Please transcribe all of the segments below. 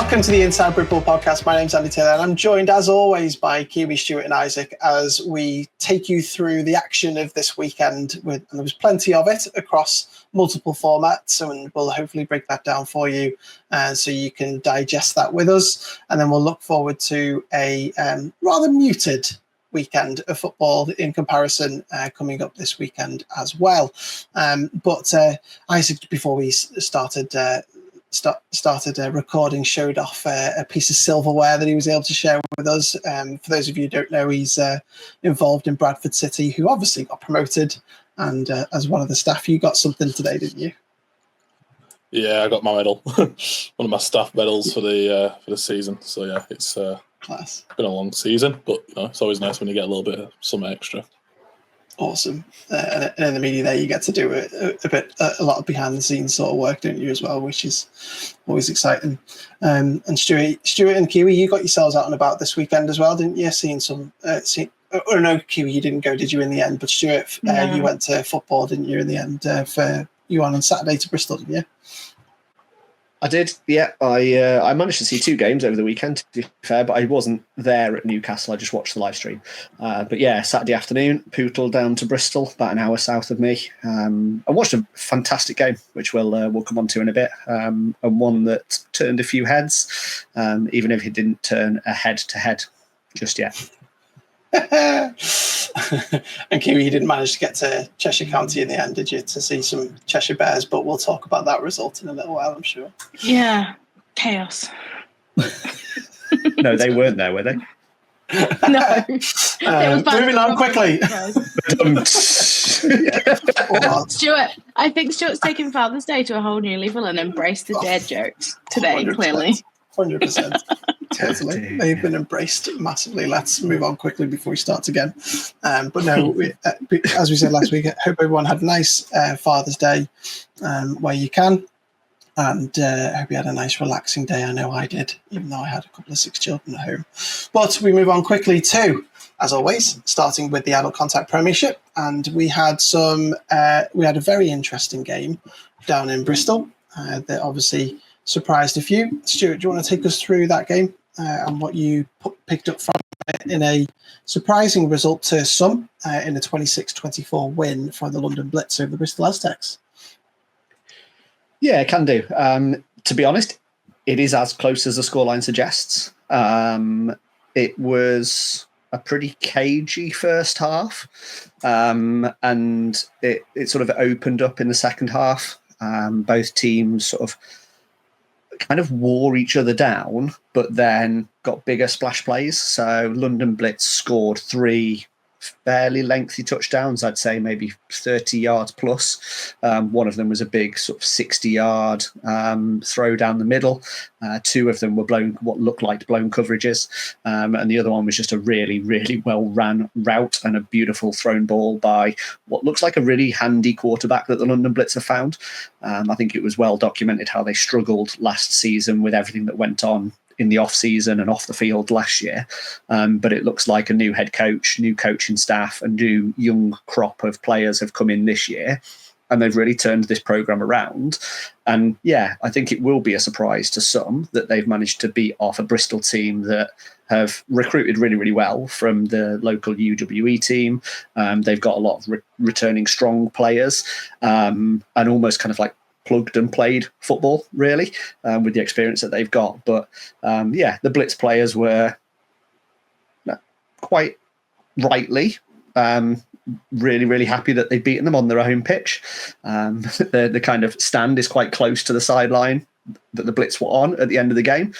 Welcome to the Inside Bristol podcast. My name's Andy Taylor and I'm joined as always by Kiwi, Stuart and Isaac as we take you through the action of this weekend. And there was plenty of it across multiple formats, and we'll hopefully break that down for you so you can digest that with us. And then we'll look forward to a rather muted weekend of football in comparison coming up this weekend as well. But Isaac, before we started recording, showed off a piece of silverware that he was able to share with us. For those of you who don't know, he's involved in Bradford City, who obviously got promoted. And as one of the staff, you got something today, didn't you? Yeah, I got my medal, one of my staff medals for the season. So yeah, it's class. Been a long season, but it's always nice when you get a little bit of something extra. Awesome. And in the media there, you get to do a lot of behind the scenes sort of work, don't you, as well, which is always exciting. And Stuart and Kiwi, you got yourselves out and about this weekend as well, didn't you? No, Kiwi, you didn't go, did you, in the end? But Stuart, you went to football, didn't you, in the end? You went on Saturday to Bristol, didn't you? I did, yeah. I managed to see 2 games over the weekend, to be fair, but I wasn't there at Newcastle. I just watched the live stream. But yeah, Saturday afternoon, pootled down to Bristol, about an hour south of me. I watched a fantastic game, which we'll come on to in a bit, and one that turned a few heads, even if it didn't turn a head-to-head just yet. And Kiwi, you didn't manage to get to Cheshire County in the end, did you, to see some Cheshire Bears? But we'll talk about that result in a little while, I'm sure. Yeah, chaos. No, they weren't there, were they? No. Moving on quickly. Stuart, I think Stuart's taken Father's Day to a whole new level and embraced the dead jokes today, 100%. Clearly. 100%. Totally. They've been embraced massively. Let's move on quickly before we start again. But no, as we said last week, I hope everyone had a nice Father's Day where you can. And I hope you had a nice relaxing day. I know I did, even though I had a couple of 6 children at home. But we move on quickly to, as always, starting with the Adult Contact Premiership. And we had a very interesting game down in Bristol that obviously surprised a few. Stuart, do you want to take us through that game and what you picked up from it in a surprising result to some in a 26-24 win for the London Blitz over the Bristol Aztecs? Yeah, I can do. To be honest, it is as close as the scoreline suggests. It was a pretty cagey first half, and it sort of opened up in the second half. Both teams sort of kind of wore each other down, but then got bigger splash plays. So London Blitz scored 3 fairly lengthy touchdowns, I'd say maybe 30 yards plus. One of them was a big sort of 60-yard throw down the middle. 2 of them were what looked like blown coverages. And the other one was just a really, really well-ran route and a beautiful thrown ball by what looks like a really handy quarterback that the London Blitz have found. I think it was well documented how they struggled last season with everything that went on in the off season and off the field last year. But it looks like a new head coach, new coaching staff, and new young crop of players have come in this year. And they've really turned this program around. And yeah, I think it will be a surprise to some that they've managed to beat off a Bristol team that have recruited really, really well from the local UWE team. They've got a lot of returning strong players and almost kind of like plugged and played football, really, with the experience that they've got. But the Blitz players were quite rightly really, really happy that they'd beaten them on their own pitch. The kind of stand is quite close to the sideline that the Blitz were on at the end of the game.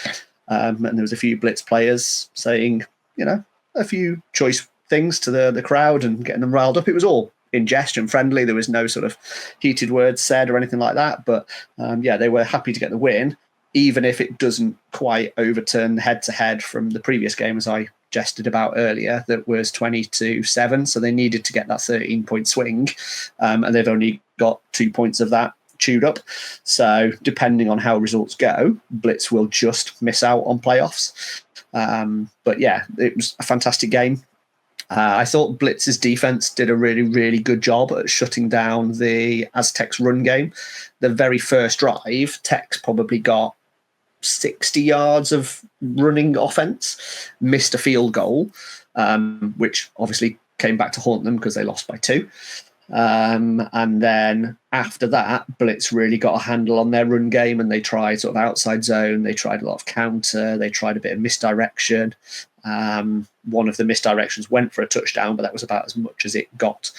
And there was a few Blitz players saying, a few choice things to the crowd and getting them riled up. It was all in jest and friendly. There was no sort of heated words said or anything like that. But they were happy to get the win, even if it doesn't quite overturn head-to-head from the previous game, as I jested about earlier, that was 20-7. So they needed to get that 13-point swing, and they've only got 2 points of that chewed up. So depending on how results go, Blitz will just miss out on playoffs. But yeah, it was a fantastic game. I thought Blitz's defense did a really, really good job at shutting down the Aztecs run game. The very first drive, Tex probably got 60 yards of running offense, missed a field goal, which obviously came back to haunt them because they lost by 2. And then after that, Blitz really got a handle on their run game, and they tried sort of outside zone. They tried a lot of counter. They tried a bit of misdirection. One of the misdirections went for a touchdown, but that was about as much as it got.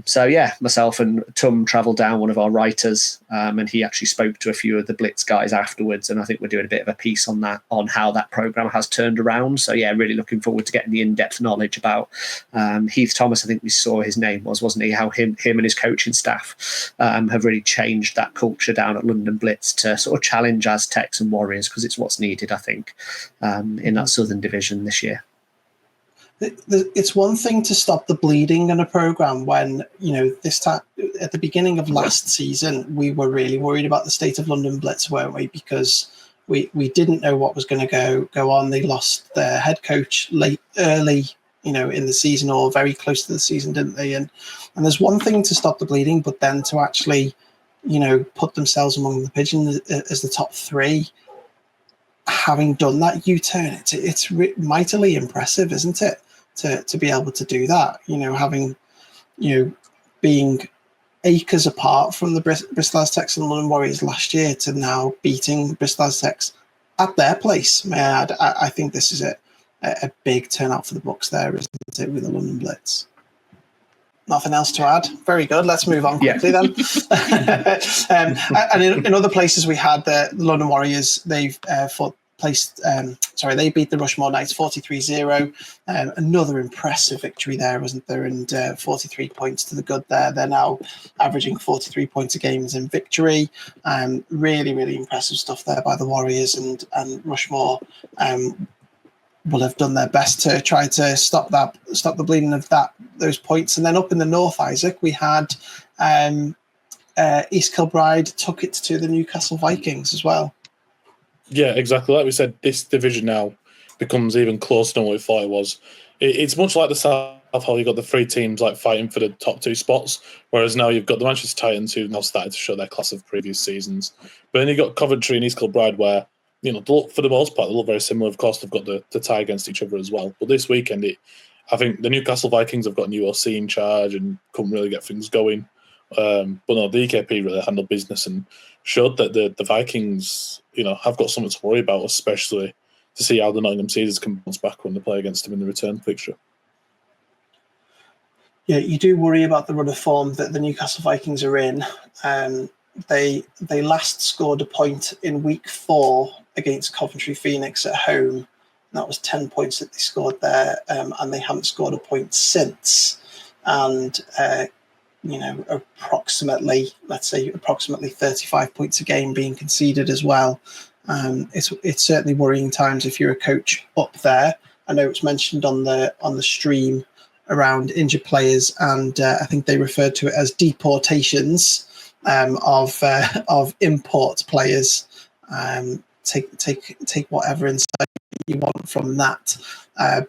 So yeah, myself and Tum travelled down, one of our writers, and he actually spoke to a few of the Blitz guys afterwards. And I think we're doing a bit of a piece on that, on how that programme has turned around. So yeah, really looking forward to getting the in-depth knowledge about Heath Thomas. I think we saw his name wasn't he? How him and his coaching staff have really changed that culture down at London Blitz to sort of challenge Aztecs and Warriors, because it's what's needed, I think, in that Southern Division this year. It's one thing to stop the bleeding in a program when, this time at the beginning of last season, we were really worried about the state of London Blitz, weren't we? Because we didn't know what was going to go on. They lost their head coach early, in the season, or very close to the season, didn't they? And there's one thing to stop the bleeding, but then to actually, put themselves among the pigeons as the top 3. Having done that U-turn, it's mightily impressive, isn't it? To be able to do that, having, being acres apart from the Bristol Aztecs and London Warriors last year to now beating Bristol Aztecs at their place. May I add, I think this is a big turnout for the Bucks there, isn't it, with the London Blitz? Nothing else to add. Very good. Let's move on quickly then. And in other places, we had the London Warriors. They've they beat the Rushmore Knights 43-0. Another impressive victory there, wasn't there? And 43 points to the good there. They're now averaging 43 points a game in victory. Really, really impressive stuff there by the Warriors, and Rushmore will have done their best to try to stop the bleeding of those points. And then up in the north, Isaac, we had East Kilbride took it to the Newcastle Vikings as well. Yeah, exactly. Like we said, this division now becomes even closer than what we thought it was. It's much like the South, how you've got the 3 teams like fighting for the top 2 spots, whereas now you've got the Manchester Titans, who've now started to show their class of previous seasons. But then you've got Coventry and East Kilbride, where, for the most part, they look very similar. Of course, they've got the tie against each other as well. But this weekend, I think the Newcastle Vikings have got a new OC in charge and couldn't really get things going. But no, the EKP really handled business and showed that the Vikings, have got something to worry about, especially to see how the Nottingham Caesars can bounce back when they play against them in the return fixture. Yeah, you do worry about the run of form that the Newcastle Vikings are in. They last scored a point in week 4 against Coventry Phoenix at home. That was 10 points that they scored there, and they haven't scored a point since. And approximately 35 points a game being conceded as well. It's certainly worrying times if you're a coach up there. I know it's mentioned on the stream around injured players, and I think they referred to it as deportations of import players. Take whatever insight you want from that,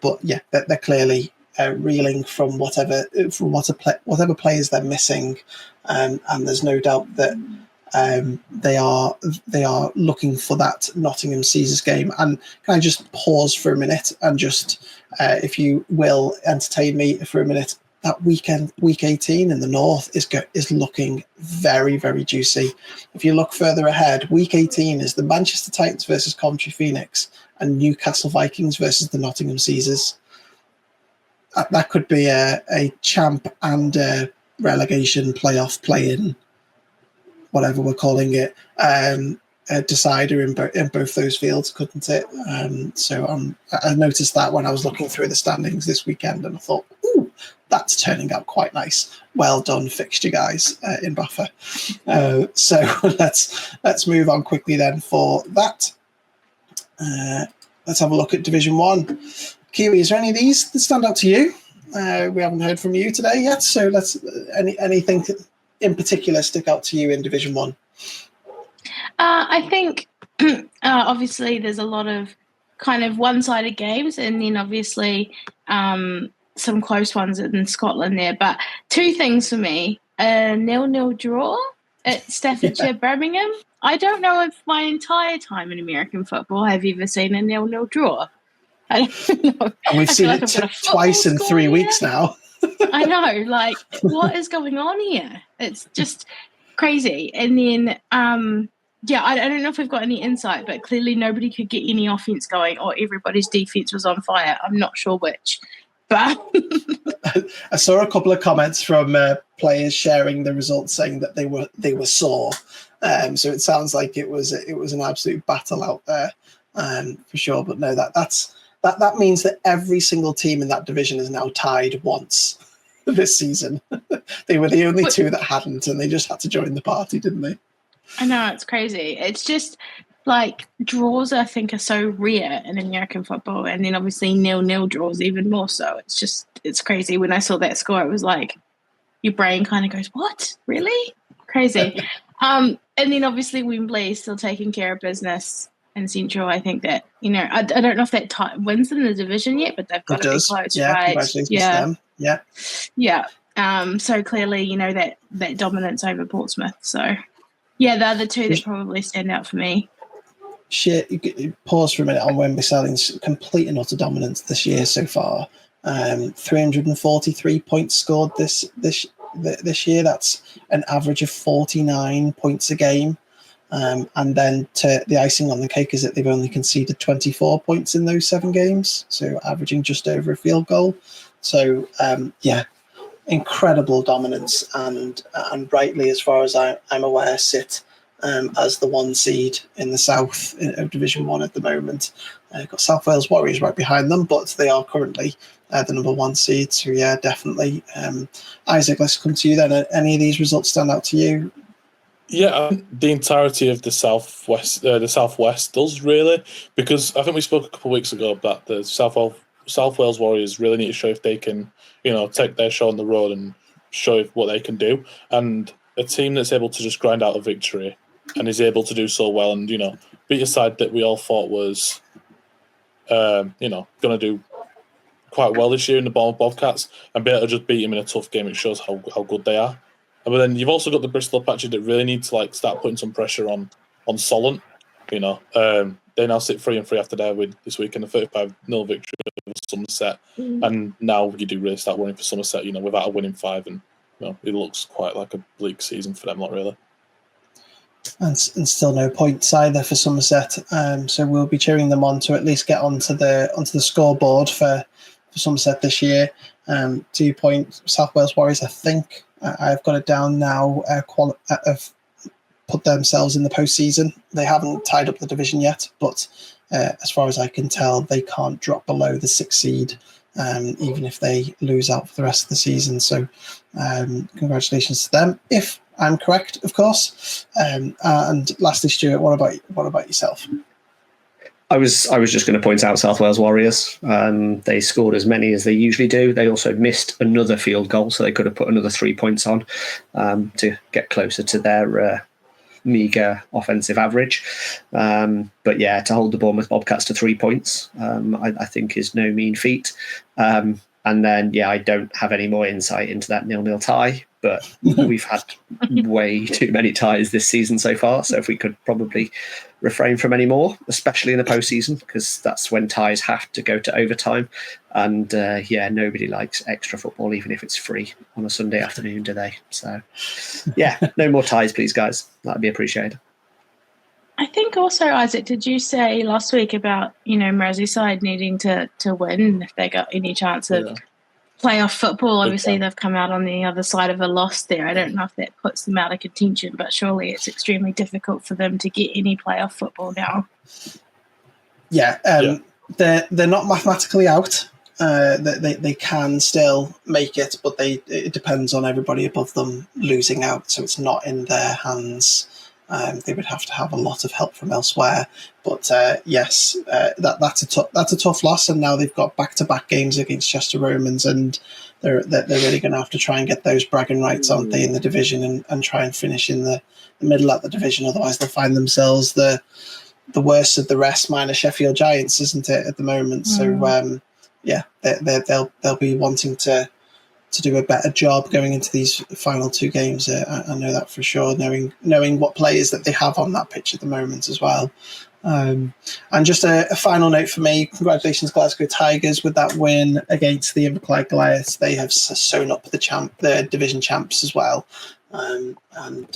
but yeah, they're clearly reeling from whatever players they're missing, and there's no doubt that they are looking for that Nottingham Caesars game. And can I just pause for a minute and just, if you will, entertain me for a minute? That weekend, week 18 in the north is looking very, very juicy. If you look further ahead, week 18 is the Manchester Titans versus Coventry Phoenix and Newcastle Vikings versus the Nottingham Caesars. That could be a champ and a relegation playoff play-in, whatever we're calling it, a decider in both those fields, couldn't it? So I noticed that when I was looking through the standings this weekend, and I thought, ooh, that's turning out quite nice. Well done, fixture guys in BAFA. So let's move on quickly then for that. Let's have a look at Division 1. Kiwi, is there any of these that stand out to you? We haven't heard from you today yet, so anything in particular stick out to you in Division 1? I think obviously there's a lot of kind of one-sided games, and then obviously some close ones in Scotland there. But 2 things for me: a 0-0 draw at Staffordshire Birmingham. I don't know if my entire time in American football I've ever seen a 0-0 draw. I don't know. And we've seen it twice in 3 weeks now. I know, like, what is going on here? It's just crazy. And then, I don't know if we've got any insight, but clearly nobody could get any offense going, or everybody's defense was on fire. I'm not sure which. But I saw a couple of comments from players sharing the results, saying that they were sore. So it sounds like it was an absolute battle out there, for sure. But no, that means that every single team in that division is now tied once this season. They were the only two that hadn't, and they just had to join the party, didn't they? I know, it's crazy. It's just like draws, I think, are so rare in American football, and then obviously 0-0 draws even more so. It's crazy. When I saw that score, it was like your brain kind of goes, "What? Really? Crazy." And then obviously Wembley is still taking care of business in Central. I think that, I don't know if that wins in the division yet, but they've got to be close, right? Congratulations to them. Yeah. So clearly, that dominance over Portsmouth. So, yeah, they're the two that probably stand out for me. Pause for a minute on Wembley Saling's complete and utter dominance this year so far. 343 points scored this year. That's an average of 49 points a game. And then the icing on the cake is that they've only conceded 24 points in those 7 games, so averaging just over a field goal. So, incredible dominance, and rightly, as far as I'm aware, sit as the 1 seed in the south of Division 1 at the moment. Got South Wales Warriors right behind them, but they are currently the number 1 seed. So, yeah, definitely. Isaac, let's come to you then. Any of these results stand out to you? Yeah, the entirety of the southwest does, really, because I think we spoke a couple of weeks ago about the South Wales Warriors really need to show if they can, take their show on the road and show what they can do. And a team that's able to just grind out a victory and is able to do so well and, beat a side that we all thought was, going to do quite well this year in the Bobcats, and be able to just beat them in a tough game, it shows how good they are. But then you've also got the Bristol Apache that really need to start putting some pressure on Solent. They now sit 3-3 after their win this week in a 35-0 victory over Somerset, and now you do really start worrying for Somerset. Without a winning 5, and it looks quite like a bleak season for them, not really. And still no points either for Somerset. So we'll be cheering them on to at least get onto the scoreboard for Somerset this year. 2 points. South Wales Warriors, I think. I've got it down now, have put themselves in the postseason. They haven't tied up the division yet, but as far as I can tell, they can't drop below the 6th seed, even if they lose out for the rest of the season. So congratulations to them, if I'm correct, of course. And lastly, Stuart, what about yourself? I was just going to point out South Wales Warriors. They scored as many as they usually do. They also missed another field goal, so they could have put another 3 points on to get closer to their meagre offensive average. But yeah, to hold the Bournemouth Bobcats to 3 points, I think is no mean feat. And then, I don't have any more insight into that 0-0 tie, but we've had way too many ties this season so far. So if we could probably refrain from any more, especially in the postseason, because that's when ties have to go to overtime. And nobody likes extra football, even if it's free on a Sunday afternoon, do they? So no more ties, please, guys. That'd be appreciated. I think also, Isaac, did you say last week about, Merseyside needing to win if they got any chance of playoff football? Obviously, they've come out on the other side of a loss there. I don't know if that puts them out of contention, but surely it's extremely difficult for them to get any playoff football now. They're not mathematically out. They can still make it, but it depends on everybody above them losing out, so it's not in their hands. They would have to have a lot of help from elsewhere. But that's a tough loss, and now they've got back-to-back games against Chester Romans, and they're really going to have to try and get those bragging rights, aren't they, in the division, and try and finish in the middle of the division. Otherwise, they'll find themselves the worst of the rest, minus Sheffield Giants, isn't it, at the moment? So they'll be wanting to do a better job going into these final two games. I know that for sure, knowing what players that they have on that pitch at the moment as well. And just a final note for me, congratulations Glasgow Tigers with that win against the Inverclyde Goliaths. They have sewn up the division champs as well. And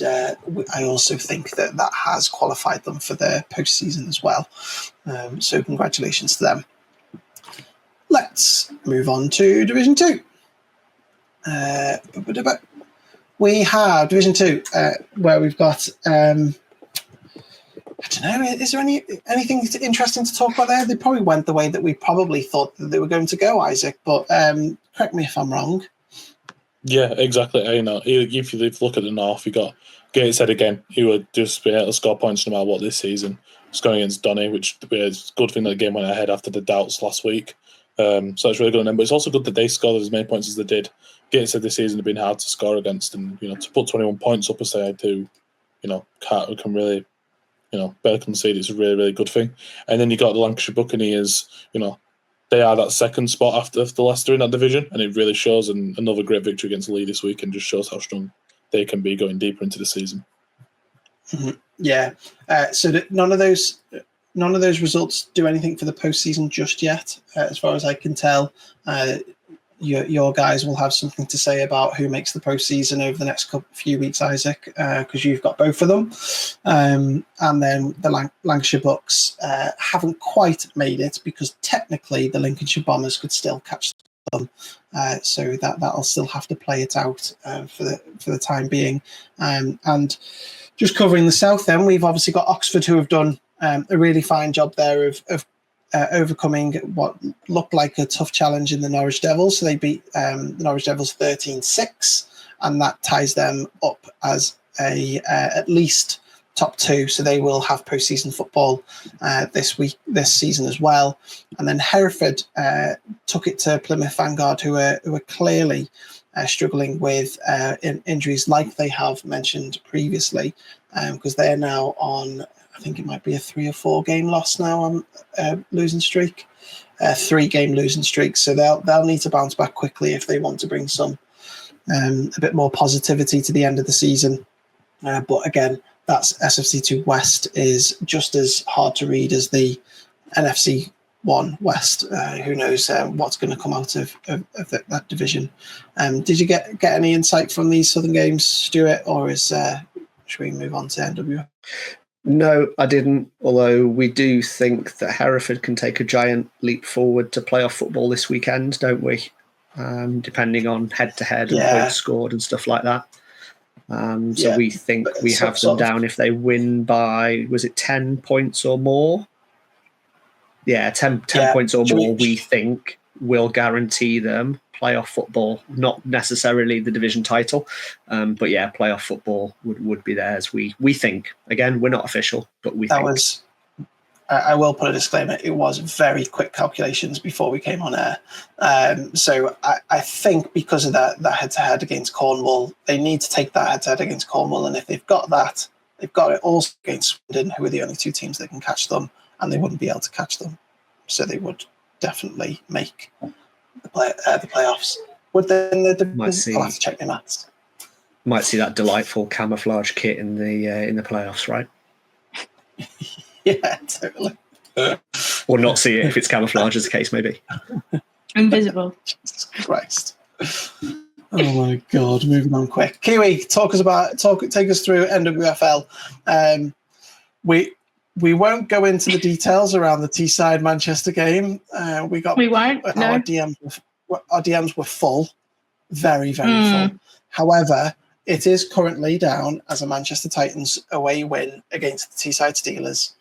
I also think that has qualified them for the postseason as well. So congratulations to them. Let's move on to Division 2. We have Division 2 where we've got... I don't know. Is there anything interesting to talk about there? They probably went the way that we probably thought that they were going to go, Isaac. But correct me if I'm wrong. Yeah, exactly. If you look at the North, you got Gateshead again, who would just be able to score points no matter what this season. It's going against Donny, which is a good thing that the game went ahead after the doubts last week. So it's really good on them. But it's also good that they scored as many points as they did. Gateshead this season have been hard to score against, and to put 21 points up as they had to, can really. Better concede, it's a really, really good thing. And then you got the Lancashire Buccaneers, they are that second spot after the Leicester in that division, and it really shows. And another great victory against Leeds this week, and just shows how strong they can be going deeper into the season. Mm-hmm. Yeah. So none of those results do anything for the postseason just yet, as far as I can tell. Your guys will have something to say about who makes the postseason over the next few weeks, Isaac, because you've got both of them. And then the Lancashire Bucks haven't quite made it because technically the Lincolnshire Bombers could still catch them. So that'll still have to play it out for the time being. And just covering the South, then we've obviously got Oxford, who have done a really fine job there of overcoming what looked like a tough challenge in the Norwich Devils. So they beat the Norwich Devils 13-6, and that ties them up as at least top two. So they will have postseason football this season as well. And then Hereford took it to Plymouth Vanguard, who are clearly struggling with injuries like they have mentioned previously, because they are now on, I think it might be a 3 or 4 game loss now on losing streak, 3-game losing streak. So they'll need to bounce back quickly if they want to bring some a bit more positivity to the end of the season. But again, that's SFC2 West is just as hard to read as the NFC 1 West. Who knows what's going to come out of that division? Did you get any insight from these Southern games, Stuart, or should we move on to NWFL? No, I didn't, although we do think that Hereford can take a giant leap forward to playoff football this weekend, don't we? Depending on head-to-head and points scored and stuff like that. So we think we have them down if they win by, was it 10 points or more? Yeah, 10 points or more, we think will guarantee them playoff football, not necessarily the division title, but playoff football would be theirs. We think. Again, we're not official, but we think. I will put a disclaimer, it was very quick calculations before we came on air. So I think because of that head-to-head against Cornwall, they need to take that head-to-head against Cornwall, and if they've got that, they've got it also against Swindon, who are the only 2 teams that can catch them, and they wouldn't be able to catch them. So they would definitely make the playoffs. Would they in the division? I'll have to check my maths. Might see that delightful camouflage kit in the playoffs, right? Yeah, totally. Or not see it if it's camouflage, as the case may be. Invisible. Jesus Christ. Oh my God, moving on quick. Kiwi, take us through NWFL. We won't go into the details around the Teesside Manchester game. We won't. No. Our DMs were full, very, very full. However, it is currently down as a Manchester Titans away win against the Teesside Steelers,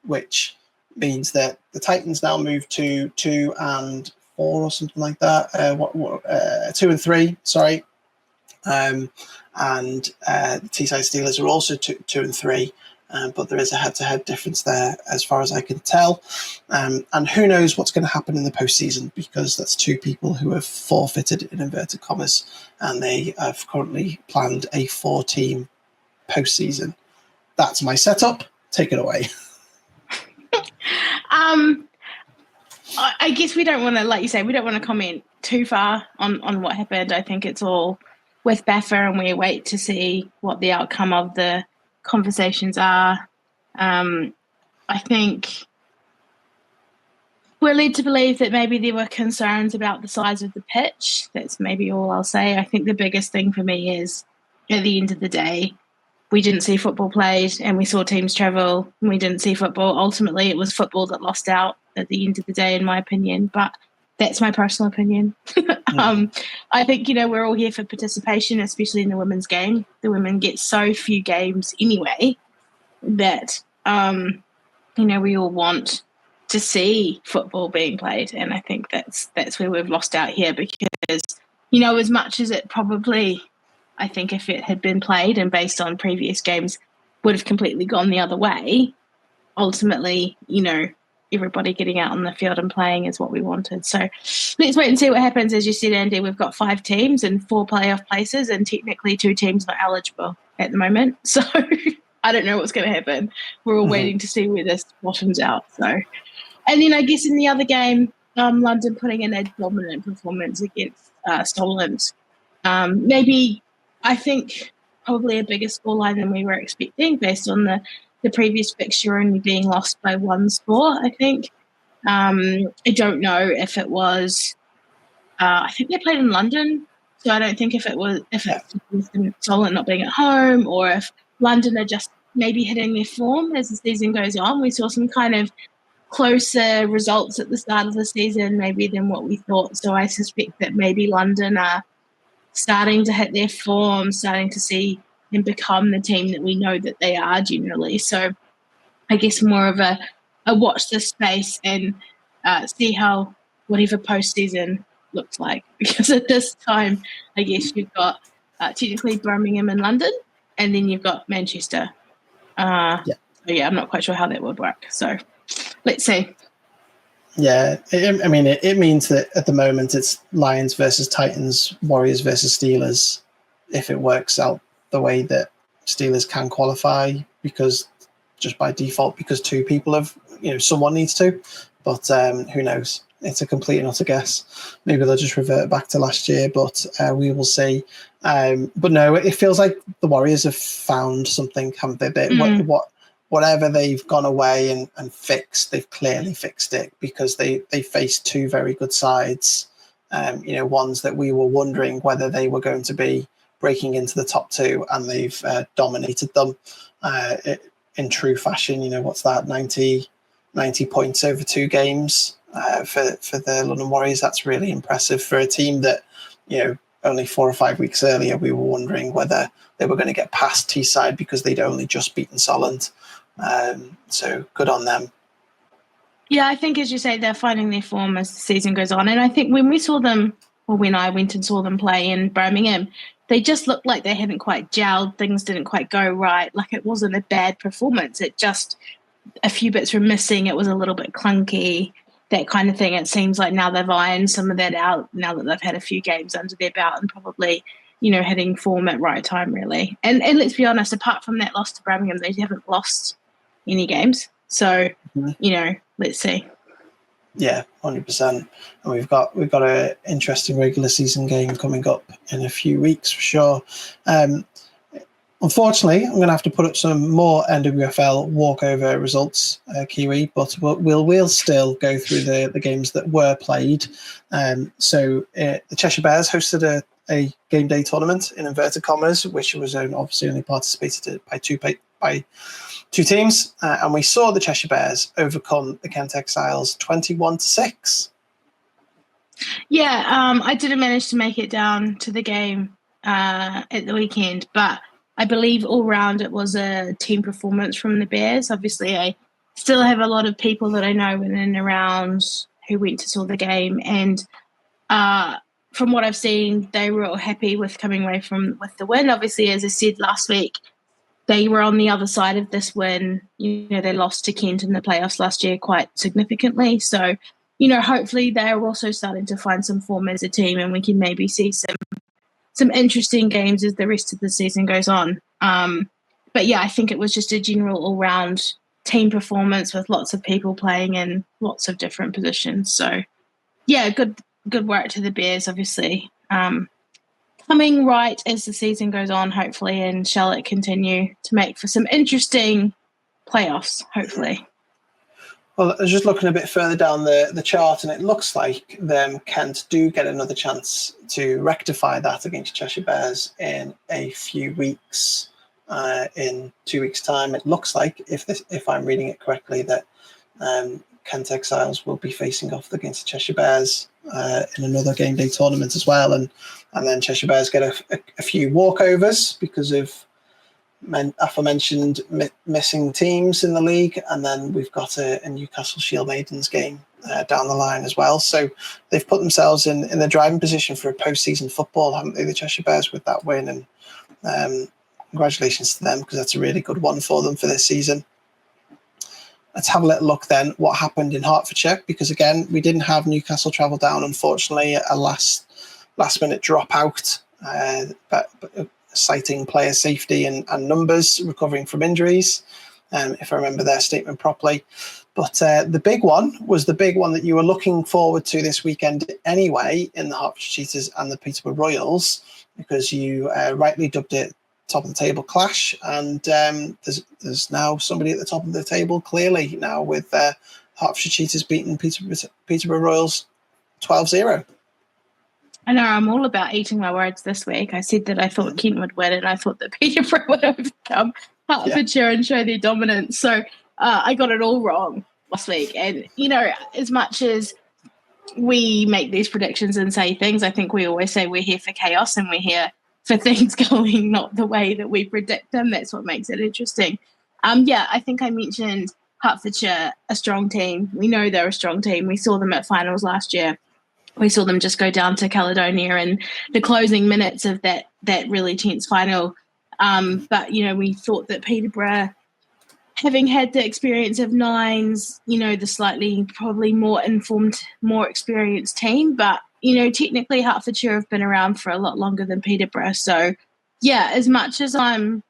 which means that the Titans now move to 2-4 or something like that. 2-3, sorry. And the Teesside Steelers are also 2-3. But there is a head-to-head difference there as far as I can tell. And who knows what's going to happen in the postseason, because that's 2 people who have forfeited, in inverted commas, and they have currently planned a 4-team postseason. That's my setup. Take it away. I guess we don't want to, like you say, we don't want to comment too far on what happened. I think it's all with BAFA, and we wait to see what the outcome of the conversations are. I think we're led to believe that maybe there were concerns about the size of the pitch. That's maybe all I'll say. I think the biggest thing for me is, at the end of the day, we didn't see football played and we saw teams travel and we didn't see football. Ultimately, it was football that lost out at the end of the day, in my opinion. But that's my personal opinion. I think, we're all here for participation, especially in the women's game. The women get so few games anyway that, we all want to see football being played. And I think that's where we've lost out here because, as much as it probably, I think if it had been played and based on previous games would have completely gone the other way, ultimately, everybody getting out on the field and playing is what we wanted. So let's wait and see what happens. As you said, Andy, we've got 5 teams and 4 playoff places and technically 2 teams not eligible at the moment. So I don't know what's going to happen. We're all waiting to see where this bottoms out. So, and then I guess in the other game, London putting in a dominant performance against Solent. Maybe, I think, probably a bigger scoreline than we were expecting based on the previous fixture only being lost by 1 score, I think. I don't know if it was I think they played in London, so I don't think if it was Solent not being at home or if London are just maybe hitting their form as the season goes on. We saw some kind of closer results at the start of the season maybe than what we thought. So I suspect that maybe London are starting to hit their form, starting to see and become the team that we know that they are generally. So I guess more of a watch this space and see how whatever postseason looks like. Because at this time, I guess you've got technically Birmingham and London, and then you've got Manchester. So I'm not quite sure how that would work. So let's see. Yeah, it means that at the moment it's Lions versus Titans, Warriors versus Steelers, if it works out the way that Steelers can qualify, because just by default, because 2 people have, someone needs to. But who knows? It's a complete and utter guess. Maybe they'll just revert back to last year, but we will see. But no, it feels like the Warriors have found something, haven't they? Whatever they've gone away and fixed, they've clearly fixed it because they faced 2 very good sides. Ones that we were wondering whether they were going to be breaking into the top 2, and they've dominated them in true fashion. What's that? 90 points over 2 games for the London Warriors. That's really impressive for a team that, only 4 or 5 weeks earlier we were wondering whether they were going to get past Teesside because they'd only just beaten Solent. So good on them. Yeah, I think, as you say, they're finding their form as the season goes on. And I think when we saw them, or when I went and saw them play in Birmingham, they just looked like they hadn't quite gelled. Things didn't quite go right. Like, it wasn't a bad performance. It just, a few bits were missing. It was a little bit clunky, that kind of thing. It seems like now they've ironed some of that out, now that they've had a few games under their belt and probably, hitting form at right time, really. And let's be honest, apart from that loss to Birmingham, they haven't lost any games. So, let's see. Yeah, 100%. And we've got an interesting regular season game coming up in a few weeks for sure. Unfortunately, I'm going to have to put up some more NWFL walkover results, Kiwi, but we'll still go through the games that were played. So the Cheshire Bears hosted a game day tournament in inverted commas, which was obviously only participated by two teams, and we saw the Cheshire Bears overcome the Kent Exiles 21-6. Yeah, I didn't manage to make it down to the game at the weekend, but I believe all round it was a team performance from the Bears. Obviously, I still have a lot of people that I know in and around who went to saw the game, and from what I've seen, they were all happy with coming away with the win. Obviously, as I said last week, they were on the other side of this win. They lost to Kent in the playoffs last year quite significantly. So, hopefully they're also starting to find some form as a team, and we can maybe see some interesting games as the rest of the season goes on. But yeah, I think it was just a general all-round team performance with lots of people playing in lots of different positions. So yeah, good good work to the Bears, obviously. Coming right as the season goes on, hopefully, and shall it continue to make for some interesting playoffs, hopefully. Well, I was just looking a bit further down the chart, and it looks like Kent do get another chance to rectify that against Cheshire Bears in a few weeks. In 2 weeks' time, it looks like, if I'm reading it correctly, that Kent Exiles will be facing off against Cheshire Bears in another game day tournament as well, and then Cheshire Bears get a few walkovers because of aforementioned missing teams in the league, and then we've got a Newcastle Shield Maidens game down the line as well. So they've put themselves in the driving position for a postseason football, haven't they, the Cheshire Bears, with that win, and congratulations to them, because that's a really good one for them for this season. Let's have a little look then what happened in Hertfordshire, because again, we didn't have Newcastle travel down, unfortunately, a last minute dropout, but citing player safety and numbers recovering from injuries, if I remember their statement properly. But the big one was the big one that you were looking forward to this weekend anyway, in the Hertfordshire Cheetahs and the Peterborough Royals, because you rightly dubbed it top of the table clash, and there's now somebody at the top of the table clearly now, with Hertfordshire Cheetahs beating Peterborough Royals 12-0. I know, I'm all about eating my words this week. I said that I thought Kent would win, and I thought that Peterborough would overcome Hertfordshire and show their dominance. So I got it all wrong last week. And, you know, as much as we make these predictions and say things, I think we always say we're here for chaos and we're here for things going not the way that we predict them. That's what makes it interesting. I think I mentioned Hertfordshire, a strong team. We know they're a strong team. We saw them at finals last year. We saw them just go down to Caledonia in the closing minutes of that really tense final. But, you know, we thought that Peterborough, having had the experience of nines, you know, the slightly probably more informed, more experienced team. But, you know, technically Hertfordshire have been around for a lot longer than Peterborough. So, yeah, as much as I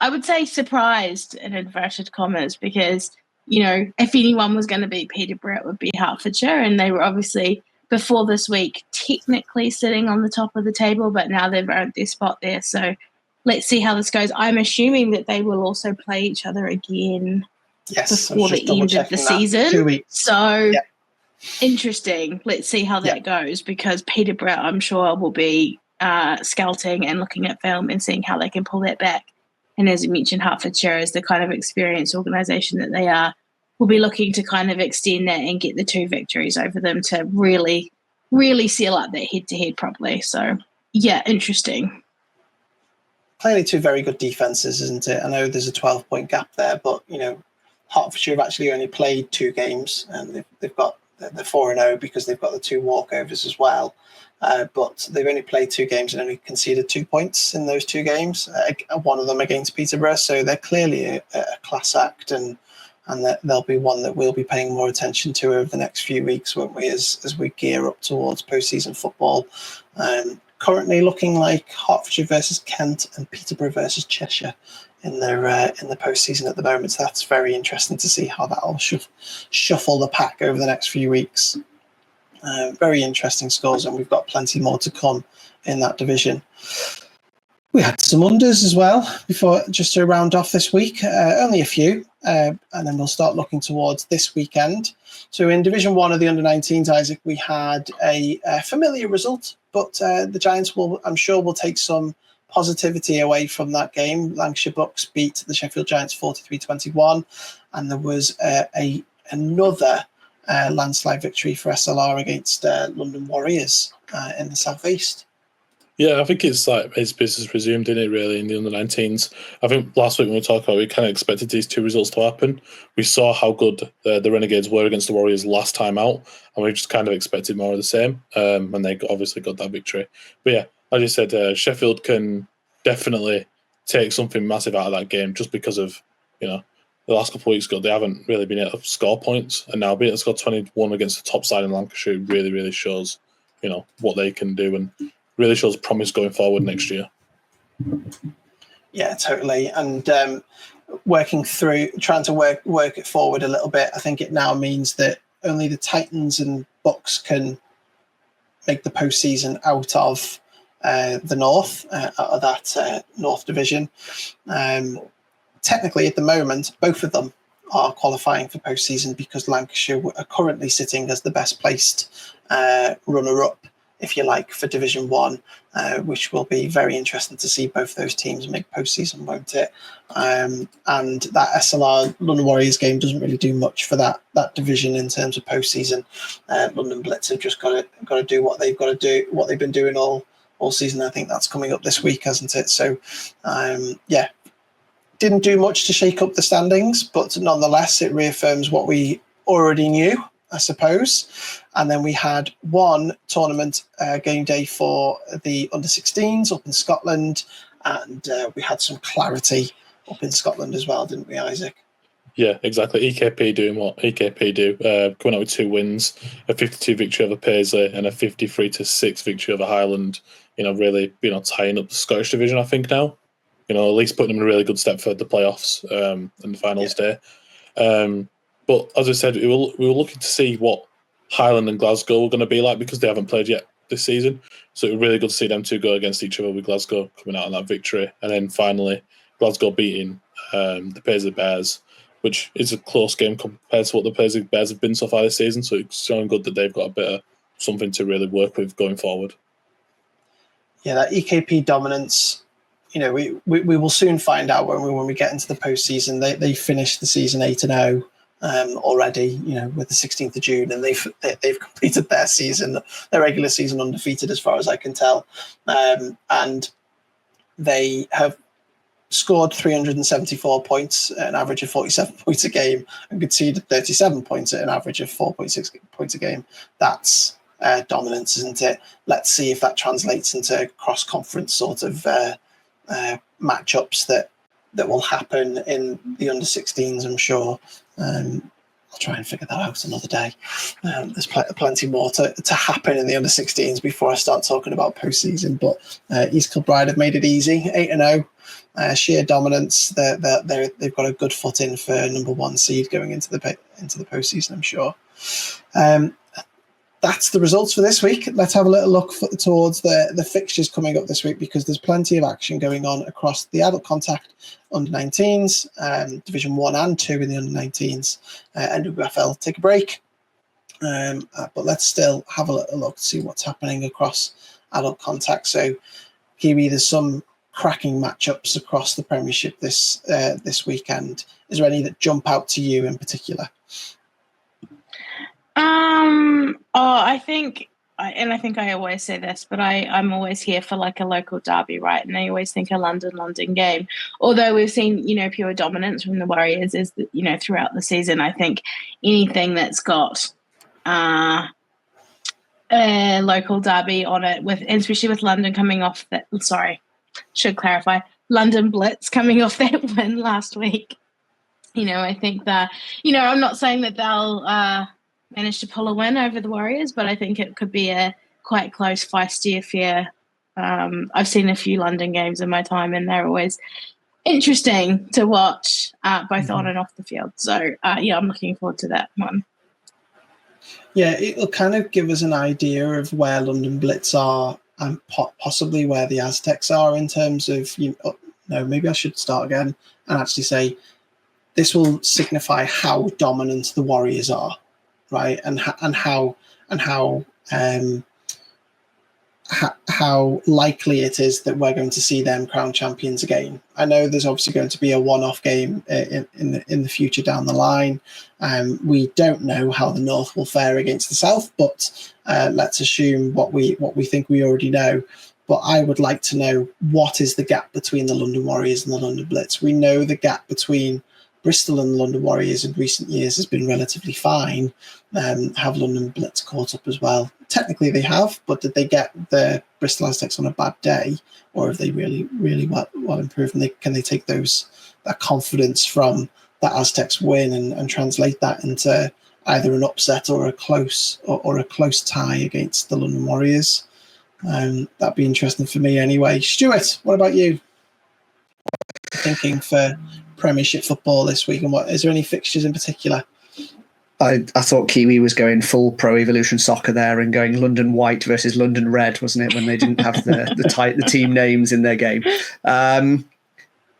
would say surprised in inverted commas, because, you know, if anyone was going to beat Peterborough, it would be Hertfordshire. And they were obviously, before this week, technically sitting on the top of the table, but now they've earned their spot there. So let's see how this goes. I'm assuming that they will also play each other again before the end of the season. 2 weeks. So interesting. Let's see how that goes, because Peterborough, I'm sure, will be scouting and looking at film and seeing how they can pull that back. And as you mentioned, Hertfordshire is the kind of experienced organisation that they are, will be looking to kind of extend that and get the 2 victories over them to really, really seal up that head-to-head properly. So, yeah, interesting. Clearly 2 very good defences, isn't it? I know there's a 12-point gap there, but, you know, Hertfordshire have actually only played 2 games, and they've got the 4-0 because they've got the 2 walkovers as well. But they've only played 2 games and only conceded 2 points in those 2 games, one of them against Peterborough. So they're clearly a class act, and that there'll be one that we'll be paying more attention to over the next few weeks, won't we, as we gear up towards postseason football. Currently looking like Hertfordshire versus Kent and Peterborough versus Cheshire in the postseason at the moment. So that's very interesting to see how that'll shuffle the pack over the next few weeks. Very interesting scores, and we've got plenty more to come in that division. We had some unders as well before, just to round off this week, only a few, and then we'll start looking towards this weekend. So in Division 1 of the under-19s, Isaac, we had a familiar result, but the Giants I'm sure will take some positivity away from that game. Lancashire Bucks beat the Sheffield Giants 43-21, and there was another landslide victory for SLR against London Warriors in the South East. Yeah, I think it's like his business resumed, didn't it, really, in the under-19s. I think last week when we talked about it, we kind of expected these 2 results to happen. We saw how good the Renegades were against the Warriors last time out, and we just kind of expected more of the same, and they obviously got that victory. But yeah, as you said, Sheffield can definitely take something massive out of that game, just because of, you know, the last couple of weeks ago, they haven't really been able to score points, and now being able to score 21 against the top side in Lancashire really, really shows, you know, what they can do, and really shows promise going forward next year. Yeah, totally. And trying to work it forward a little bit, I think it now means that only the Titans and Bucks can make the postseason out of the North, out of that North Division. Technically, at the moment, both of them are qualifying for postseason because Lancashire are currently sitting as the best placed runner-up, if you like, for Division 1, which will be very interesting to see both those teams make postseason, won't it? And that SLR London Warriors game doesn't really do much for that division in terms of postseason. London Blitz have just got to do what they've got to do, what they've been doing all season. I think that's coming up this week, hasn't it? So, didn't do much to shake up the standings, but nonetheless, it reaffirms what we already knew, I suppose. And then we had one tournament game day for the under-16s up in Scotland, and we had some clarity up in Scotland as well, didn't we, Isaac? Yeah, exactly. EKP doing what EKP do, coming out with 2 wins, a 52 victory over Paisley and a 53-6 victory over Highland. Really, tying up the Scottish division, I think now. At least putting them in a really good step for the playoffs and the finals day. But as I said, we were looking to see what Highland and Glasgow were going to be like because they haven't played yet this season. So it was really good to see them two go against each other with Glasgow coming out on that victory. And then finally, Glasgow beating the Paisley Bears, which is a close game compared to what the Paisley Bears have been so far this season. So it's showing good that they've got a bit of something to really work with going forward. Yeah, that EKP dominance, we will soon find out when we get into the postseason. They finished the season 8-0 already, with the 16th of June, and they've completed their regular season undefeated as far as I can tell, and they have scored 374 points at an average of 47 points a game and conceded 37 points at an average of 4.6 points a game. That's dominance, isn't it? Let's see if that translates into cross-conference sort of matchups that will happen in the under-16s, I'm sure. I'll try and figure that out another day. There's plenty more to happen in the under-16s before I start talking about postseason. But East Kilbride have made it easy, 8-0. Sheer dominance. They've got a good foot in for number 1 seed going into the postseason, I'm sure. That's the results for this week. Let's have a little look towards the fixtures coming up this week, because there's plenty of action going on across the adult contact under-19s, Division 1 and 2 in the under-19s. NWFL take a break. But let's still have a little look to see what's happening across adult contact. So, Kiwi, there's some cracking matchups across the Premiership this weekend. Is there any that jump out to you in particular? I think I always say this, but I'm always here for like a local derby, right? And I always think a London game. Although we've seen, pure dominance from the Warriors is, throughout the season. I think anything that's got a local derby on it, especially with London coming off that. Sorry, should clarify. London Blitz coming off that win last week. I think that, I'm not saying that they'll managed to pull a win over the Warriors, but I think it could be a quite close, feisty affair. I've seen a few London games in my time, and they're always interesting to watch, both on and off the field. So, I'm looking forward to that one. Yeah, it'll kind of give us an idea of where London Blitz are and possibly where the Aztecs are in terms of, maybe I should start again and actually say this will signify how dominant the Warriors are. Right, and how likely it is that we're going to see them crowned champions again. I know there's obviously going to be a one-off game in the future down the line. We don't know how the North will fare against the South, but let's assume what we think we already know. But I would like to know, what is the gap between the London Warriors and the London Blitz? We know the gap between Bristol and the London Warriors in recent years has been relatively fine. Have London Blitz caught up as well? Technically they have, but did they get the Bristol Aztecs on a bad day, or have they really, really well improved? And can they take that confidence from that Aztecs win and translate that into either an upset or a close tie against the London Warriors? That'd be interesting for me anyway. Stuart, what about you? Thinking for Premiership football this week, and is there any fixtures in particular? I thought Kiwi was going full Pro Evolution Soccer there and going London White versus London Red, wasn't it, when they didn't have the team names in their game.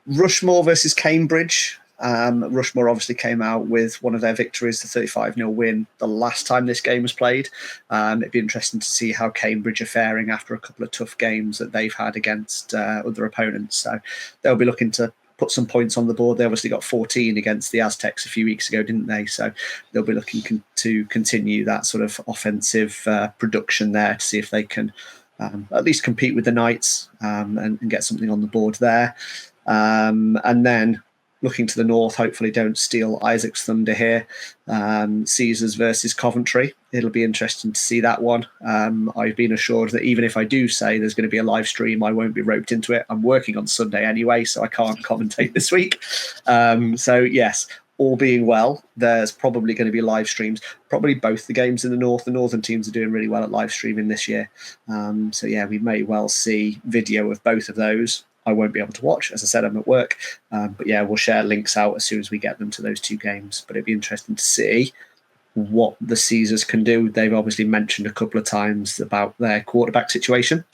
Rushmore versus Cambridge. Rushmore obviously came out with one of their victories, the 35-0 win, the last time this game was played. It'd be interesting to see how Cambridge are faring after a couple of tough games that they've had against other opponents. So they'll be looking to put some points on the board. They obviously got 14 against the Aztecs a few weeks ago, didn't they? So they'll be looking to continue that sort of offensive production there to see if they can at least compete with the Knights and get something on the board there. And then looking to the north, hopefully don't steal Isaac's thunder here. Caesars versus Coventry. It'll be interesting to see that one. I've been assured that even if I do say there's going to be a live stream, I won't be roped into it. I'm working on Sunday anyway, so I can't commentate this week. So yes, all being well, there's probably going to be live streams. Probably both the games in the north. The northern teams are doing really well at live streaming this year. So yeah, we may well see video of both of those. I won't be able to watch. As I said, I'm at work. But yeah, we'll share links out as soon as we get them to those two games. But it'd be interesting to see what the Caesars can do. They've obviously mentioned a couple of times about their quarterback situation.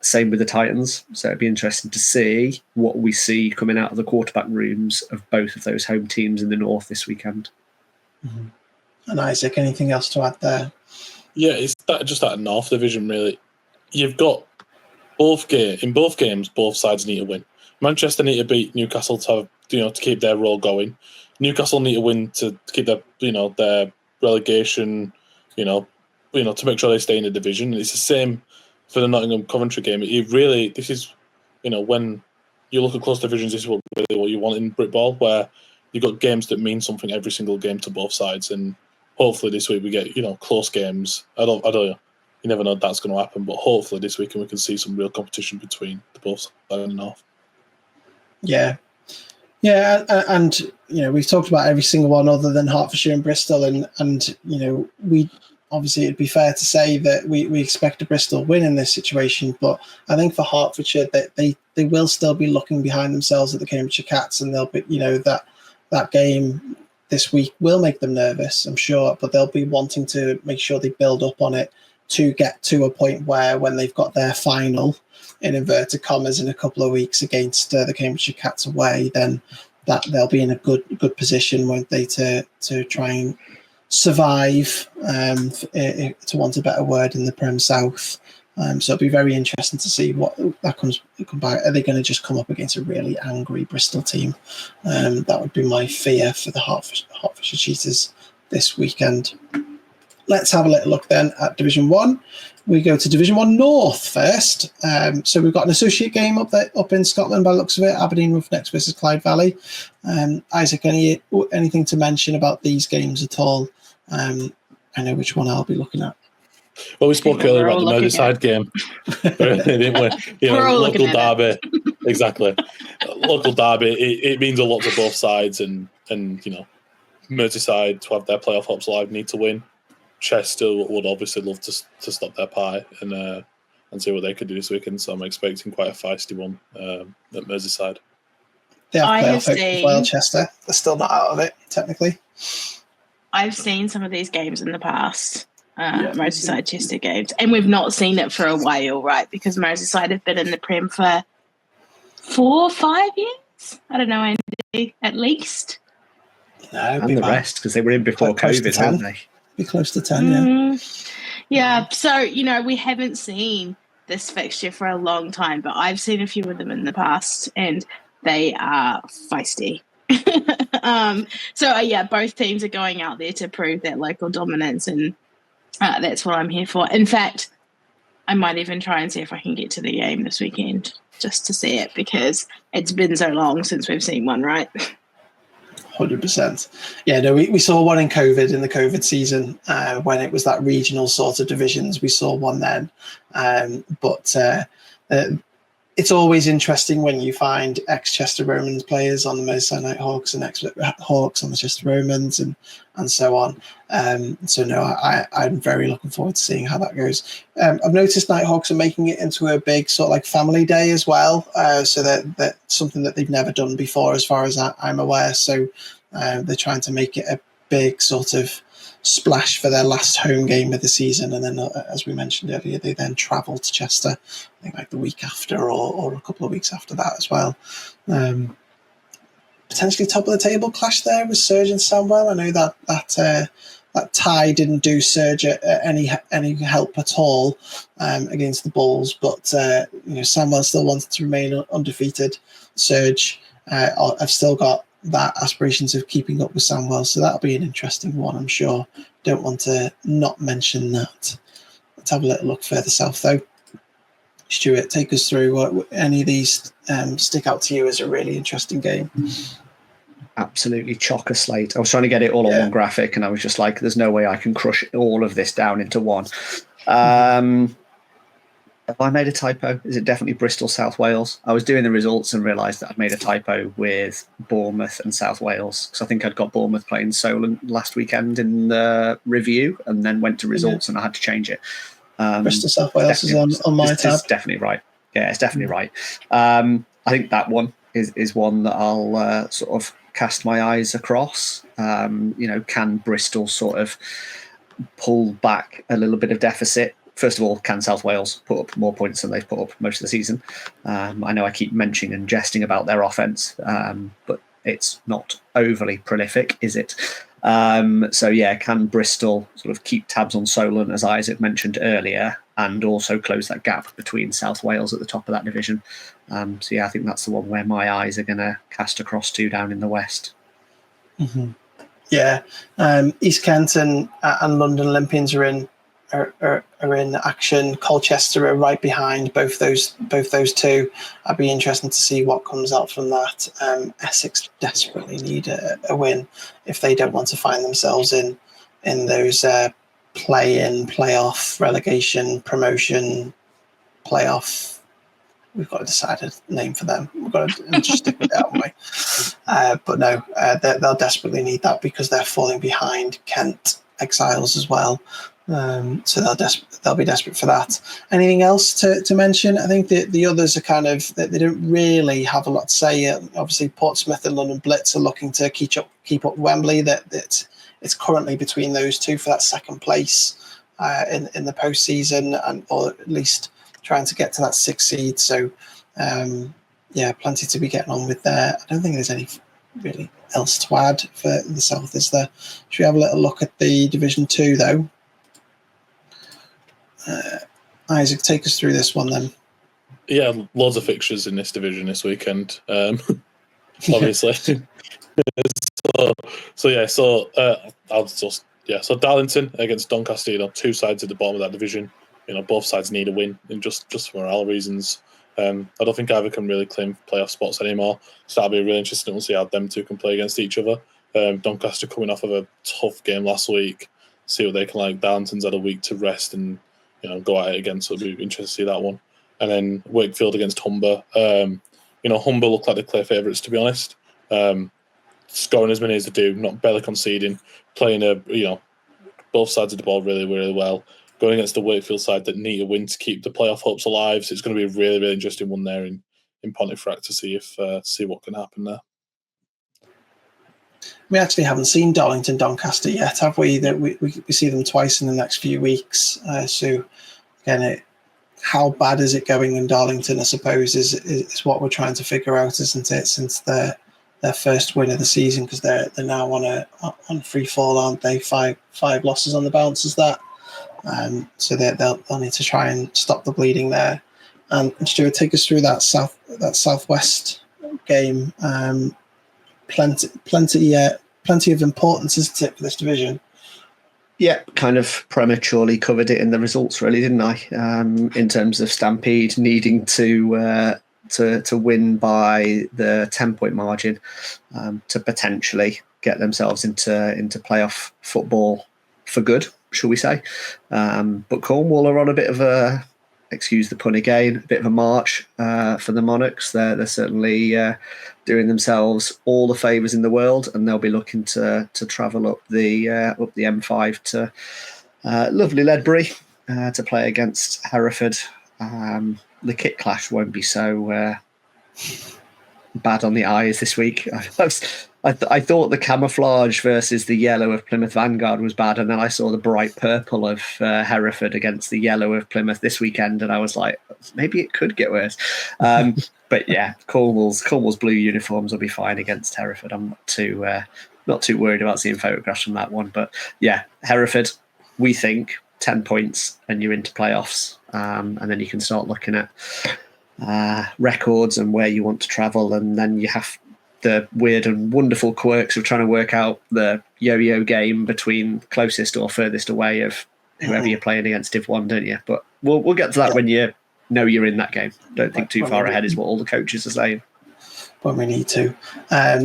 Same with the Titans. So it'd be interesting to see what we see coming out of the quarterback rooms of both of those home teams in the north this weekend. Mm-hmm. And Isaac, anything else to add there? Yeah, it's just that North Division, really. You've got in both games, both sides need to win. Manchester need to beat Newcastle to keep their roll going. Newcastle need to win to keep their relegation, to make sure they stay in the division. It's the same for the Nottingham Coventry game. This is when you look at close divisions, this is really what you want in Britball, where you've got games that mean something every single game to both sides, and hopefully this week we get close games. I don't know. You never know if that's going to happen, but hopefully this weekend we can see some real competition between the both sides and the north. Yeah, and we've talked about every single one other than Hertfordshire and Bristol, and we obviously it'd be fair to say that we expect a Bristol win in this situation, but I think for Hertfordshire that they will still be looking behind themselves at the Cambridgeshire Cats, and they'll be that game this week will make them nervous, I'm sure, but they'll be wanting to make sure they build up on it to get to a point where when they've got their final, in inverted commas, in a couple of weeks against the Cambridgeshire Cats away, then that they'll be in a good position, won't they, to try and survive, to want a better word, in the Prem South. So it'll be very interesting to see what that comes back. Are they going to just come up against a really angry Bristol team? That would be my fear for the Hertfordshire Cheetahs this weekend. Let's have a little look then at Division 1. We go to Division 1 North first. So we've got an associate game up in Scotland by the looks of it, Aberdeen Roughnecks versus Clyde Valley. Isaac, anything to mention about these games at all? I know which one I'll be looking at. Well, we spoke earlier about the Merseyside game, didn't we? Local derby. Exactly. Local derby, it means a lot to both sides, and Merseyside, to have their playoff hopes alive, need to win. Chester would obviously love to stop their pie and see what they could do this weekend. So I'm expecting quite a feisty one at Merseyside. They have playoff hope as well, Chester. They're still not out of it, technically. I've seen some of these games in the past, Merseyside Chester games, and we've not seen it for a while, right? Because Merseyside have been in the Prem for 4 or 5 years. I don't know, Andy, at least. No, and the rest, because they were in before COVID, weren't they? Be close to 10, yeah. Yeah, so, we haven't seen this fixture for a long time, but I've seen a few of them in the past, and they are feisty. Both teams are going out there to prove that local dominance, and that's what I'm here for. In fact, I might even try and see if I can get to the game this weekend just to see it, because it's been so long since we've seen one, right? 100%. Yeah, no, we saw one in the COVID season, when it was that regional sort of divisions. We saw one then. But it's always interesting when you find ex-Chester Romans players on the Merseyside Nighthawks and ex-Hawks on the Chester Romans and so on. I'm very looking forward to seeing how that goes. I've noticed Nighthawks are making it into a big sort of like family day as well. So that's something that they've never done before, as far as I'm aware. So they're trying to make it big sort of splash for their last home game of the season, and then as we mentioned earlier, they then travel to Chester, I think like the week after or a couple of weeks after that as well. Potentially top of the table clash there with Surge and Sandwell. I know that tie didn't do Surge any help at all against the Bulls, but Sandwell still wanted to remain undefeated. Surge have still got that aspirations of keeping up with Sandwell, so that'll be an interesting one, I'm sure. Don't want to not mention that. Let's have a little look further south though. Stuart, take us through what any of these stick out to you as a really interesting game. Absolutely chocker slate. I was trying to get it all on one graphic, and I was just like, there's no way I can crush all of this down into one. Have I made a typo? Is it definitely Bristol, South Wales? I was doing the results and realised that I'd made a typo with Bournemouth and South Wales, because I think I'd got Bournemouth playing Solent last weekend in the review and then went to results and I had to change it. Bristol, South Wales is on my tab. It's definitely right. Yeah, it's definitely right. I think that one is one that I'll sort of cast my eyes across. Can Bristol sort of pull back a little bit of deficit? First of all, can South Wales put up more points than they've put up most of the season? I know I keep mentioning and jesting about their offence, but it's not overly prolific, is it? Can Bristol sort of keep tabs on Solent, as Isaac mentioned earlier, and also close that gap between South Wales at the top of that division? I think that's the one where my eyes are going to cast across to down in the west. Mm-hmm. Yeah, East Kent and London Olympians are in action. Colchester are right behind both those two. I'd be interested to see what comes out from that. Essex desperately need a win if they don't want to find themselves in those play-in, playoff, relegation, promotion, playoff. We've got to decide a name for them. We've got to just stick with it, haven't we? But no, they'll desperately need that because they're falling behind Kent Exiles as well. So they'll be desperate for that. Anything else to mention? I think the others are kind of, they don't really have a lot to say. Obviously, Portsmouth and London Blitz are looking to keep up Wembley. That it's currently between those two for that second place in the postseason, or at least trying to get to that 6th seed. So plenty to be getting on with there. I don't think there's any really else to add for the South, is there? Should we have a little look at the Division 2 though? Isaac, take us through this one then. Yeah, loads of fixtures in this division this weekend, obviously. So Darlington against Doncaster, two sides at the bottom of that division. Both sides need a win, and just for morale reasons. I don't think either can really claim playoff spots anymore. So that'll be really interesting to see how them two can play against each other. Doncaster coming off of a tough game last week, see what they can like. Darlington's had a week to rest and go at it again, so it'll be interesting to see that one. And then Wakefield against Humber. Humber look like the clear favourites, to be honest. Scoring as many as they do, not barely conceding, playing both sides of the ball really, really well. Going against the Wakefield side that need a win to keep the playoff hopes alive. So it's going to be a really, really interesting one there in Pontefract to see what can happen there. We actually haven't seen Darlington Doncaster yet, have we? That we see them twice in the next few weeks. So again, how bad is it going in Darlington? I suppose is what we're trying to figure out, isn't it? Since their first win of the season, because they're now on free fall, aren't they? Five losses on the bounce, is that? So they'll need to try and stop the bleeding there. And Stuart, take us through that southwest game. Plenty of importance, isn't it, for this division? Yeah, kind of prematurely covered it in the results, really, didn't I? In terms of Stampede needing to win by the 10-point margin to potentially get themselves into playoff football for good, shall we say? But Cornwall are on a bit of a, excuse the pun again, a bit of a march for the Monarchs. They're certainly doing themselves all the favours in the world, and they'll be looking to travel up the M5 to lovely Ledbury to play against Hereford. The kit clash won't be so bad on the eyes this week. I thought the camouflage versus the yellow of Plymouth Vanguard was bad, and then I saw the bright purple of Hereford against the yellow of Plymouth this weekend, and I was like, maybe it could get worse. But yeah, Cornwall's blue uniforms will be fine against Hereford. I'm not too worried about seeing photographs from that one. But yeah, Hereford, we think 10 points and you're into playoffs, and then you can start looking at records and where you want to travel, and then you have the weird and wonderful quirks of trying to work out the yo-yo game between closest or furthest away of whoever you're playing against Div 1, don't you? But we'll get to that when you know you're in that game. Don't think too far ahead is what all the coaches are saying. When we need to.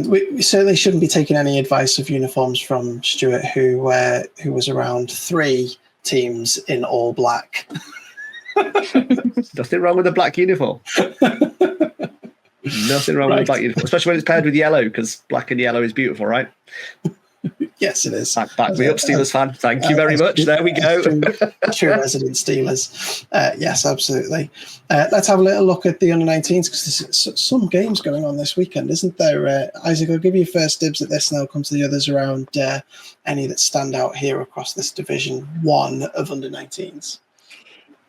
We certainly shouldn't be taking any advice of uniforms from Stuart, who was around 3 teams in all black. Nothing wrong with a black uniform. Nothing wrong with a black uniform, especially when it's paired with yellow, because black and yellow is beautiful, right? Yes, it is. Back me up, Steelers fan. Thank you very much. There we go. True resident Steelers. Yes, absolutely. Let's have a little look at the under-19s, because there's some games going on this weekend, isn't there? Isaac, I'll give you first dibs at this, and I'll come to the others around any that stand out here across this Division 1 of under-19s.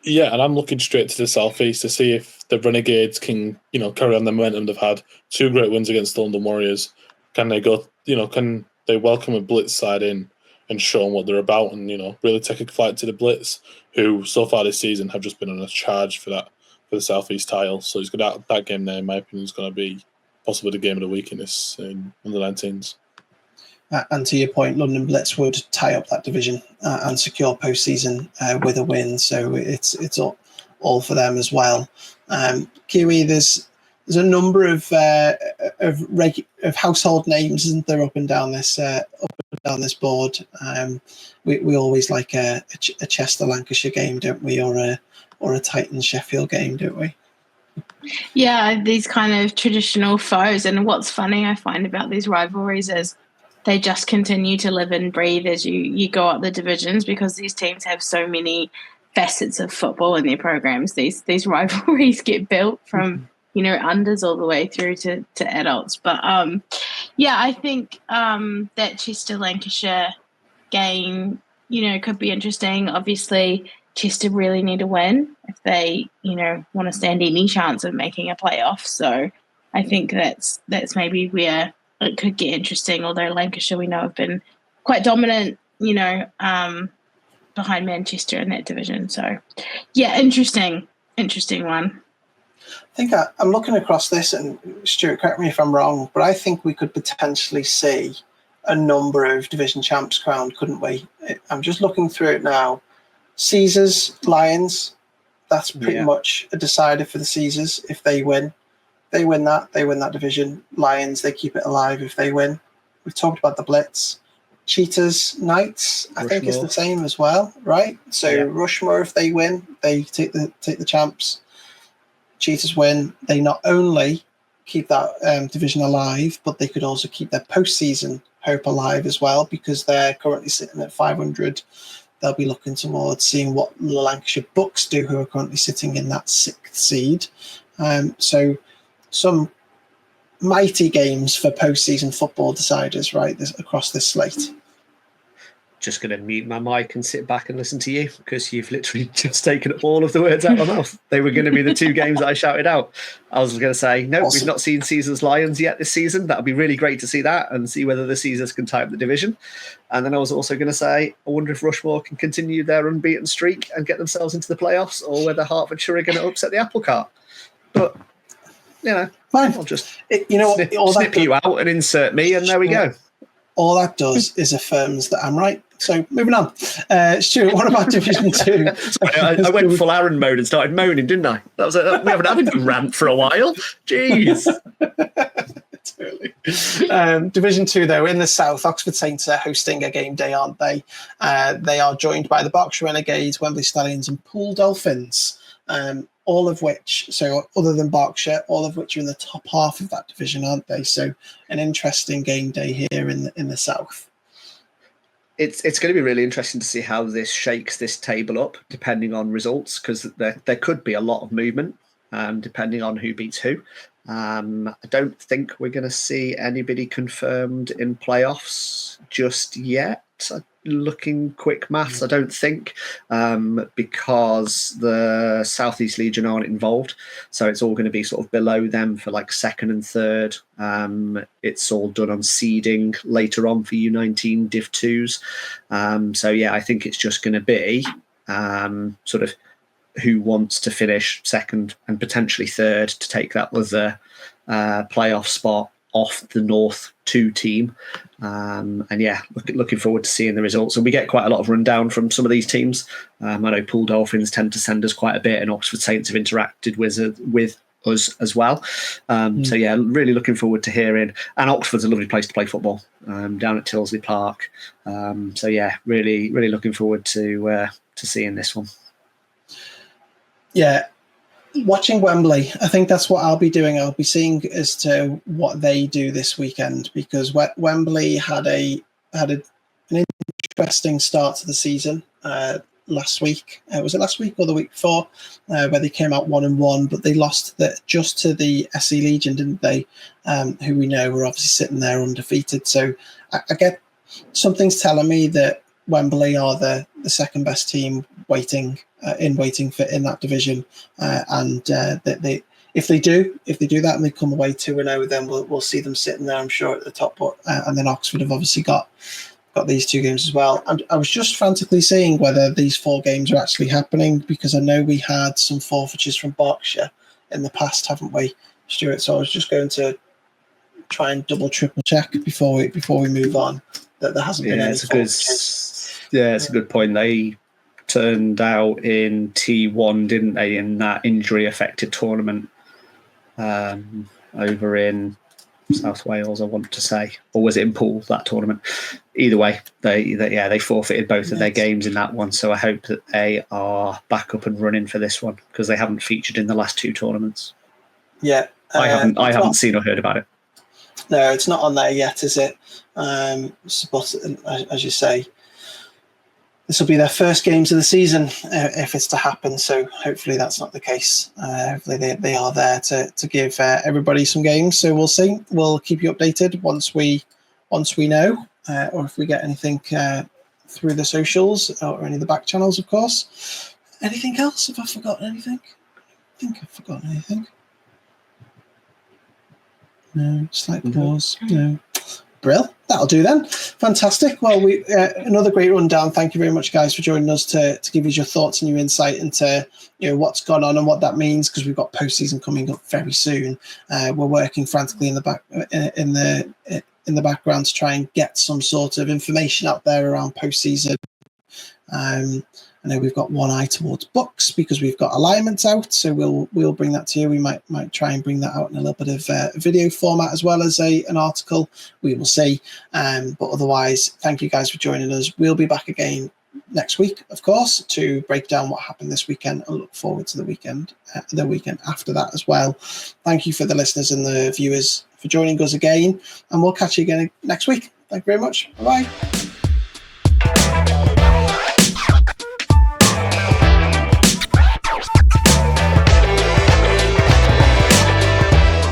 Yeah, and I'm looking straight to the southeast to see if the Renegades can, carry on the momentum they've had. 2 great wins against the London Warriors. Can they go? Can they welcome a Blitz side in and show them what they're about, and really take a flight to the Blitz, who so far this season have just been on a charge for the southeast title. So he's got that game there. In my opinion, is going to be possibly the game of the week in under 19s. And to your point, London Blitz would tie up that division and secure postseason with a win. So it's all for them as well. Kiwi, there's a number of household names, isn't there, up and down this board. We always like a Chester Lancashire game, don't we, or a Titans Sheffield game, don't we? Yeah, these kind of traditional foes. And what's funny I find about these rivalries is they just continue to live and breathe as you go up the divisions, because these teams have so many facets of football in their programs. These rivalries get built from unders all the way through to adults. But I think that Chester Lancashire game could be interesting. Obviously, Chester really need a win if they want to stand any chance of making a playoff. So I think that's maybe where it could get interesting, although Lancashire we know have been quite dominant, behind Manchester in that division. So, yeah, interesting one. I think I'm looking across this, and Stuart, correct me if I'm wrong, but I think we could potentially see a number of division champs crowned, couldn't we? I'm just looking through it now. Caesars, Lions, that's pretty much a decider for the Caesars if they win. They win that division. Lions, they keep it alive if they win. We've talked about the Blitz. Cheetahs, Knights, I think is the same as well, right? So Rushmore, if they win, they take the champs. Cheetahs win. They not only keep that division alive, but they could also keep their postseason hope alive as well, because they're currently sitting at 500. They'll be looking towards seeing what the Lancashire Bucks do, who are currently sitting in that 6th seed. So some mighty games for postseason football deciders, right, across this slate. Just going to mute my mic and sit back and listen to you, because you've literally just taken all of the words out of my mouth. They were going to be the 2 games that I shouted out. I was going to say, no, awesome. We've not seen Caesars Lions yet this season. That would be really great to see that and see whether the Caesars can tie up the division. And then I was also going to say, I wonder if Rushmore can continue their unbeaten streak and get themselves into the playoffs, or whether Hertfordshire are going to upset the apple cart. But, fine. I'll just snip you out and insert me, and there we go. All that does is affirms that I'm right. So moving on. Stuart, what about Division 2? I went full Aaron mode and started moaning, didn't I? We haven't had a good rant for a while. Jeez. Totally. Division 2, though, in the south, Oxford Saints are hosting a game day, aren't they? They are joined by the Berkshire Renegades, Wembley Stallions and Poole Dolphins. All of which, so other than Berkshire, all of which are in the top half of that division, aren't they? So an interesting game day here in the south. It's going to be really interesting to see how this shakes this table up, depending on results, because there could be a lot of movement, depending on who beats who. I don't think we're going to see anybody confirmed in playoffs just yet. Looking quick maths, I don't think, because the Southeast Legion aren't involved. So it's all going to be sort of below them for like second and third. It's all done on seeding later on for U19 Div 2s. So yeah, I think it's just going to be sort of who wants to finish second and potentially third to take that as a playoff spot off the North 2 team. And yeah, looking forward to seeing the results. And we get quite a lot of rundown from some of these teams. I know Poole Dolphins tend to send us quite a bit, and Oxford Saints have interacted with us as well. So yeah, really looking forward to hearing. And Oxford's a lovely place to play football, down at Tilsley Park. So yeah, really looking forward to seeing this one. Yeah, watching Wembley, I think that's what I'll be doing. I'll be seeing as to what they do this weekend, because Wembley had an interesting start to the season last week. Was it last week or the week before, where they came out 1-1, but they lost just to the SE Legion, didn't they? Who we know were obviously sitting there undefeated. So I get something's telling me that Wembley are the second best team waiting in that division, and that they if they do that and they come away 2-0, then we'll see them sitting there, I'm sure, at the top. But and then Oxford have obviously got these 2 games as well. And I was just frantically seeing whether these 4 games are actually happening, because I know we had some forfeitures from Berkshire in the past, haven't we, Stuart? So I was just going to try and triple check before we move on that there hasn't been any forfeitures. It's a good point. They turned out in T1, didn't they, in that injury-affected tournament over in South Wales, I want to say, or was it in Poole, that tournament? Either way, they forfeited both of their games in that one. So I hope that they are back up and running for this one, because they haven't featured in the last 2 tournaments. Yeah, I haven't seen or heard about it. No, it's not on there yet, is it? But as you say, this will be their first games of the season if it's to happen. So hopefully that's not the case. Hopefully they are there to give everybody some games. So we'll see. We'll keep you updated once we know, or if we get anything through the socials or any of the back channels, of course. Anything else? Have I forgotten anything? I think I've forgotten anything. No, slight pause. No. Brill. That'll do then. Fantastic. Well, we another great rundown. Thank you very much, guys, for joining us to give us your thoughts and your insight into what's gone on and what that means, because we've got postseason coming up very soon. We're working frantically in the background to try and get some sort of information out there around postseason. I know we've got one eye towards books because we've got alignments out, so we'll bring that to you. We might try and bring that out in a little bit of video format as well as an article. We will see. But otherwise, thank you guys for joining us. We'll be back again next week, of course, to break down what happened this weekend and look forward to the weekend after that as well. Thank you for the listeners and the viewers for joining us again, and we'll catch you again next week. Thank you very much. Bye-bye.